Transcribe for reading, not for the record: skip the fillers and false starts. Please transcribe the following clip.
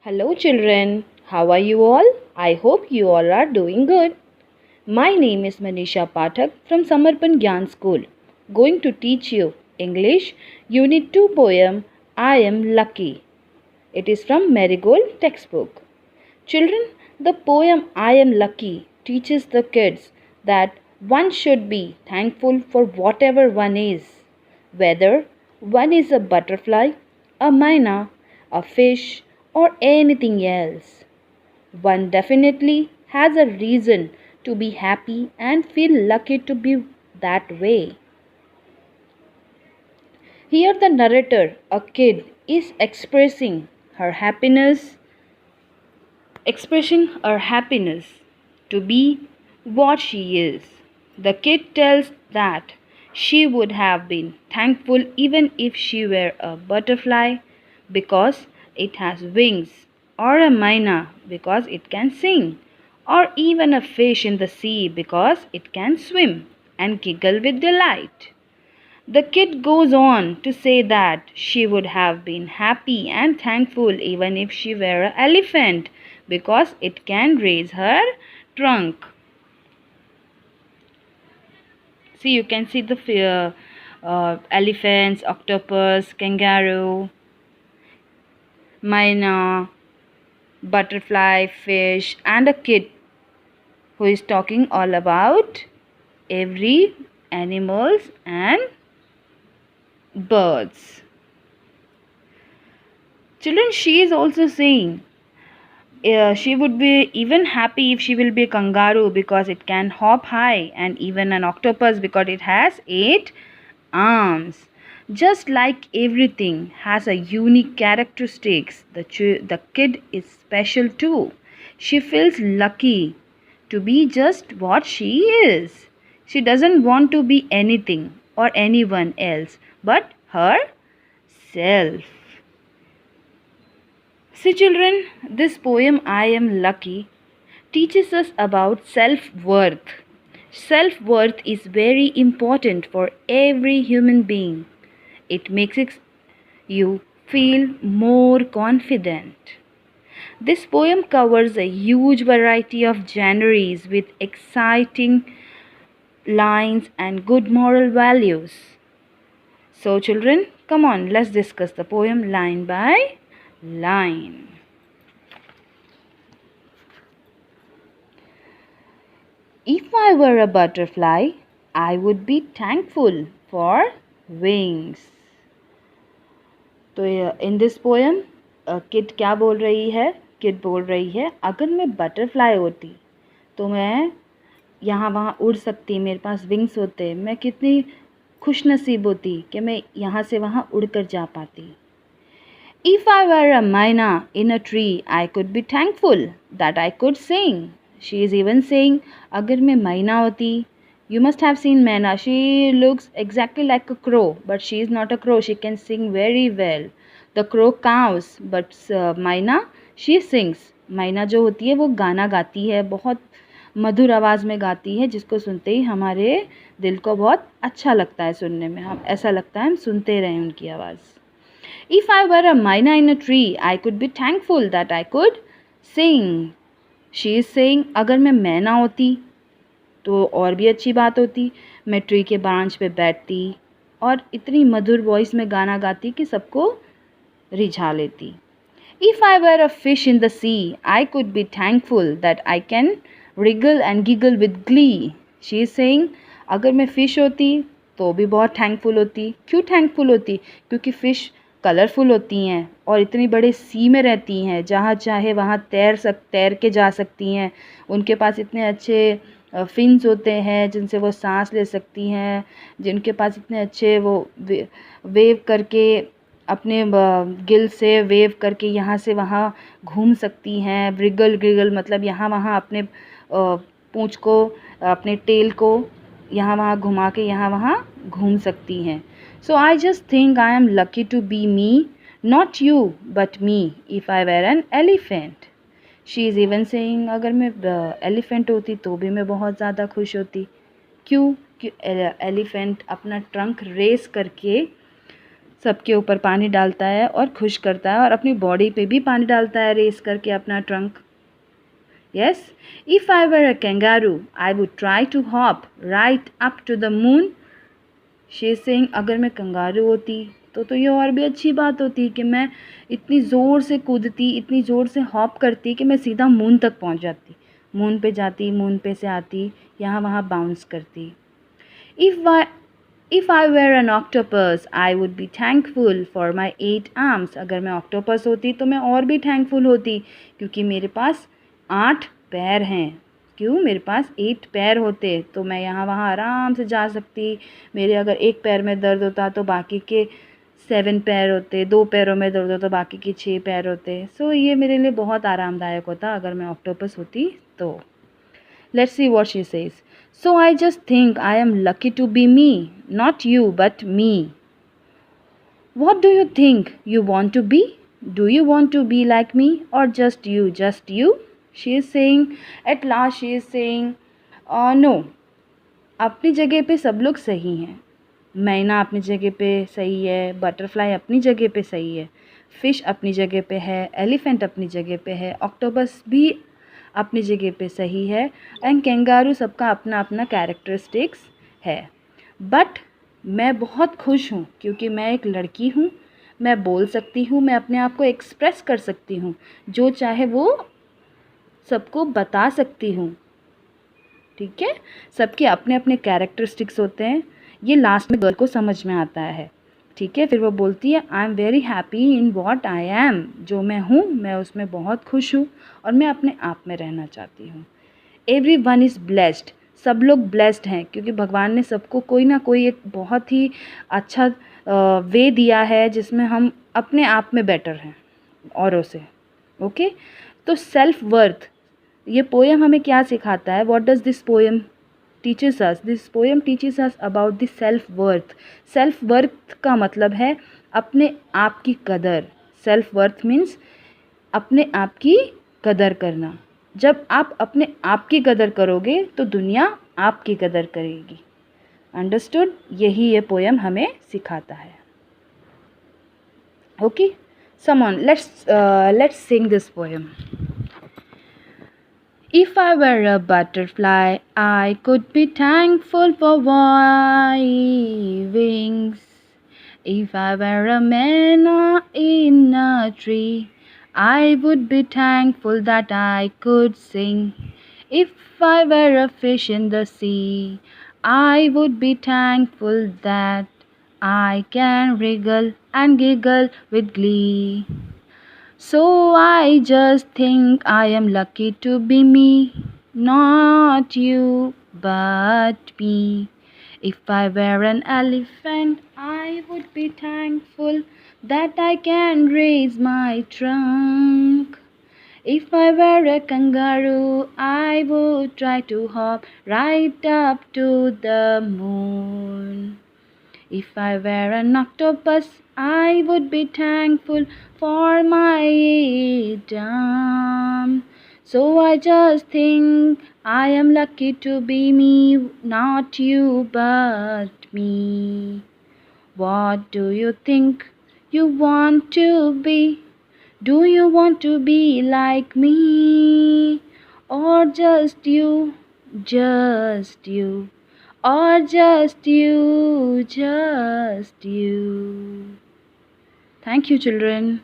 Hello, children. How are you all? I hope you all are doing good. My name is Manisha Pathak from Samarpan Gyan School, going to teach you English Unit 2 poem I Am Lucky. It is from Marigold textbook. Children, the poem I Am Lucky teaches the kids that one should be thankful for whatever one is, whether one is a butterfly, a myna, a fish, or anything else. One definitely has a reason to be happy and feel lucky to be that way. Here, the narrator, a kid, is expressing her happiness to be what she is. The kid tells that she would have been thankful even if she were a butterfly because it has wings, or a myna because it can sing, or even a fish in the sea because it can swim and giggle with delight. The kid goes on to say that she would have been happy and thankful even if she were an elephant because it can raise her trunk. See, you can see the elephants, octopus, kangaroo, myna, butterfly, fish, and a kid who is talking all about every animals and birds. Children, she is also saying she would be even happy if she will be a kangaroo because it can hop high, and even an octopus because it has 8 arms. Just like everything has a unique characteristics, the kid is special too. She feels lucky to be just what she is. She doesn't want to be anything or anyone else but herself. See, children, this poem I Am Lucky teaches us about self worth. Self worth is very important for every human being. It makes you feel more confident. This poem covers a huge variety of genres with exciting lines and good moral values. So, children, come on, let's discuss the poem line by line. If I were a butterfly, I would be thankful for wings. तो in this poem kid क्या बोल रही है? Kid बोल रही है, अगर मैं बटरफ्लाई होती तो मैं यहाँ वहाँ उड़ सकती, मेरे पास विंग्स होते, मैं कितनी खुश नसीब होती कि मैं यहाँ से वहाँ उड़ कर जा पाती. If I were a myna in a tree, I could be thankful that I could sing. She is even saying, अगर मैं मैना होती, you must have seen मैना. She looks exactly like a crow, but she is not a crow. She can sing very well. The crow cows, but मैना she sings. मैना जो होती है वो गाना गाती है, बहुत मधुर आवाज़ में गाती है, जिसको सुनते ही हमारे दिल को बहुत अच्छा लगता है सुनने में. हम ऐसा लगता है हम सुनते रहें उनकी आवाज़. If I were a myna in a tree, I could be thankful that I could sing. She is saying, अगर मैं मैना होती तो और भी अच्छी बात होती, मैं ट्री के ब्रांच पे बैठती और इतनी मधुर वॉइस में गाना गाती कि सबको रिझा लेती. If I were a fish in the sea, I could be thankful that I can wriggle and giggle with glee. She is saying, अगर मैं फ़िश होती तो भी बहुत थैंकफुल होती. क्यों थैंकफुल होती? क्योंकि फ़िश कलरफुल होती हैं और इतनी बड़े सी में रहती हैं, जहाँ चाहे वहाँ तैर के जा सकती हैं. उनके पास इतने अच्छे फिन्स होते हैं जिनसे वो सांस ले सकती हैं, जिनके पास इतने अच्छे वो वेव करके अपने गिल से वेव करके यहाँ से वहाँ घूम सकती हैं. व्रिगल मतलब यहाँ वहाँ अपने पूँछ को, अपने टेल को यहाँ वहाँ घुमा के यहाँ वहाँ घूम सकती हैं. So I just think I am lucky to be me, not you, but me, if I were an elephant. She is even saying, अगर मैं एलिफेंट होती तो भी मैं बहुत ज़्यादा खुश होती. क्यों? कि एलिफेंट अपना ट्रंक रेस करके सबके ऊपर पानी डालता है और खुश करता है और अपनी बॉडी पे भी पानी डालता है रेस करके अपना trunk. Yes, if I were a kangaroo, I would try to hop right up to the moon. She is saying अगर मैं कंगारू होती तो ये और भी अच्छी बात होती कि मैं इतनी ज़ोर से कूदती, इतनी ज़ोर से हॉप करती कि मैं सीधा मून तक पहुंच जाती. मून पे जाती, मून पे से आती, यहाँ वहाँ बाउंस करती. If I were an octopus, I would be thankful for my 8 arms. अगर मैं ऑक्टोपस होती तो मैं और भी थैंकफुल होती क्योंकि मेरे पास 8 पैर हैं. क्यों? मेरे पास 8 पैर होते तो मैं यहाँ वहाँ आराम से जा सकती. मेरे अगर एक पैर में दर्द होता तो बाकी के 7 पैर होते, 2 पैरों में दर्द होता तो बाकी के 6 पैर होते. सो ये मेरे लिए बहुत आरामदायक होता अगर मैं ऑक्टोपस होती तो. Let's see what she says. So I just think I am lucky to be me. Not you, but me. What do you think you want to be? Do you want to be like me or just you? Just you? She is saying, at last she is saying, no. अपनी जगह पे सब लोग सही हैं. मैना अपनी जगह पे सही है, बटरफ्लाई अपनी जगह पे सही है, फिश अपनी जगह पे है, एलिफेंट अपनी जगह पे है, ऑक्टोपस भी अपनी जगह पे सही है एंड कैंगारू सबका अपना अपना कैरेक्टरिस्टिक्स है. बट मैं बहुत खुश हूँ क्योंकि मैं एक लड़की हूँ. मैं बोल सकती हूँ, मैं अपने आप को एक्सप्रेस कर सकती हूँ, जो चाहे वो सबको बता सकती हूँ. ठीक है, सबके अपने अपने कैरेक्टरिस्टिक्स होते हैं. ये लास्ट में गर्ल को समझ में आता है. ठीक है, फिर वो बोलती है I am very happy in what I am. जो मैं हूँ मैं उसमें बहुत खुश हूँ और मैं अपने आप में रहना चाहती हूँ. Every one is blessed. सब लोग ब्लेस्ड हैं क्योंकि भगवान ने सबको कोई ना कोई एक बहुत ही अच्छा वे दिया है जिसमें हम अपने आप में बेटर हैं औरों से. ओके, तो सेल्फ वर्थ, ये पोएम हमें क्या सिखाता है? What does this poem teaches us? This poem teaches us about the self worth. Self worth का मतलब है अपने आप की कदर. Self worth means अपने आप की कदर करना. जब आप अपने आप की कदर करोगे तो दुनिया आपकी कदर करेगी. अंडरस्टूड? यही ये पोएम हमें सिखाता है. Okay, someone let's sing this poem. If I were a butterfly, I could be thankful for white wings. If I were a manna in a tree, I would be thankful that I could sing. If I were a fish in the sea, I would be thankful that I can wriggle and giggle with glee. So I just think I am lucky to be me, not you, but me. If I were an elephant, I would be thankful that I can raise my trunk. If I were a kangaroo, I would try to hop right up to the moon. If I were an octopus, I would be thankful for my 8 arms. So I just think I am lucky to be me, not you but me. What do you think you want to be? Do you want to be like me? Or just you, just you? Or just you, just you. Thank you, children.